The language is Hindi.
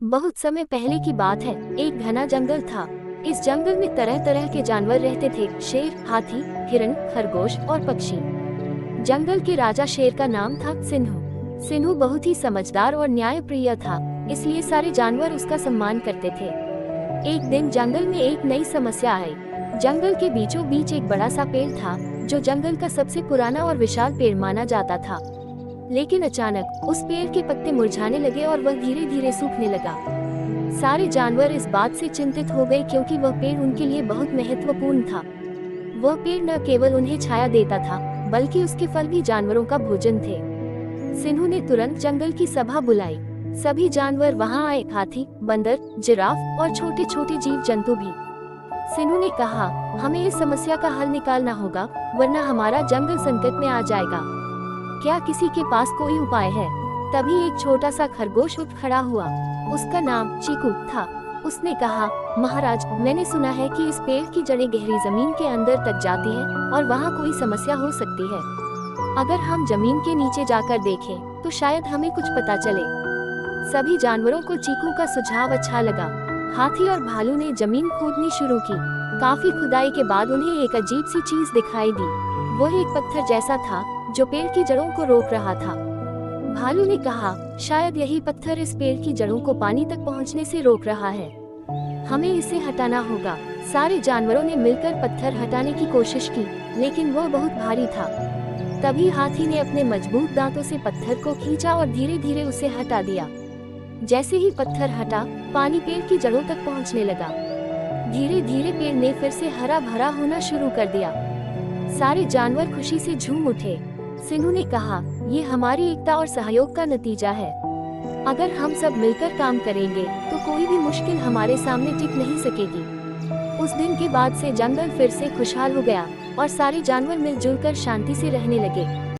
बहुत समय पहले की बात है। एक घना जंगल था। इस जंगल में तरह तरह के जानवर रहते थे। शेर, हाथी, हिरण, खरगोश और पक्षी। जंगल के राजा शेर का नाम था सिंह। सिंह बहुत ही समझदार और न्यायप्रिय था, इसलिए सारे जानवर उसका सम्मान करते थे। एक दिन जंगल में एक नई समस्या आई। जंगल के बीचों बीच एक बड़ा सा पेड़ था, जो जंगल का सबसे पुराना और विशाल पेड़ माना जाता था। लेकिन अचानक उस पेड़ के पत्ते मुरझाने लगे और वह धीरे धीरे सूखने लगा। सारे जानवर इस बात से चिंतित हो गए, क्योंकि वह पेड़ उनके लिए बहुत महत्वपूर्ण था। वह पेड़ न केवल उन्हें छाया देता था, बल्कि उसके फल भी जानवरों का भोजन थे। सिंह ने तुरंत जंगल की सभा बुलाई। सभी जानवर वहां आए, हाथी, बंदर, जिराफ और छोटे छोटे जीव जंतु भी। सिंह ने कहा, हमें इस समस्या का हल निकालना होगा, वरना हमारा जंगल संकट में आ जाएगा। क्या किसी के पास कोई उपाय है? तभी एक छोटा सा खरगोश उठ खड़ा हुआ। उसका नाम चीकू था। उसने कहा, महाराज, मैंने सुना है कि इस पेड़ की जड़ें गहरी जमीन के अंदर तक जाती हैं और वहाँ कोई समस्या हो सकती है। अगर हम जमीन के नीचे जाकर देखें, तो शायद हमें कुछ पता चले। सभी जानवरों को चीकू का सुझाव अच्छा लगा। हाथी और भालू ने जमीन खोदनी शुरू की। काफी खुदाई के बाद उन्हें एक अजीब सी चीज दिखाई दी। वह एक पत्थर जैसा था, जो पेड़ की जड़ों को रोक रहा था। भालू ने कहा, शायद यही पत्थर इस पेड़ की जड़ों को पानी तक पहुंचने से रोक रहा है। हमें इसे हटाना होगा। सारे जानवरों ने मिलकर पत्थर हटाने की कोशिश की, लेकिन वह बहुत भारी था। तभी हाथी ने अपने मजबूत दांतों से पत्थर को खींचा और धीरे धीरे उसे हटा दिया। जैसे ही पत्थर हटा, पानी पेड़ की जड़ों तक पहुंचने लगा। धीरे धीरे पेड़ ने फिर से हरा भरा होना शुरू कर दिया। सारे जानवर खुशी से झूम उठे। सिंह ने कहा, ये हमारी एकता और सहयोग का नतीजा है। अगर हम सब मिलकर काम करेंगे, तो कोई भी मुश्किल हमारे सामने टिक नहीं सकेगी। उस दिन के बाद से जंगल फिर से खुशहाल हो गया और सारे जानवर मिलजुल कर शांति से रहने लगे।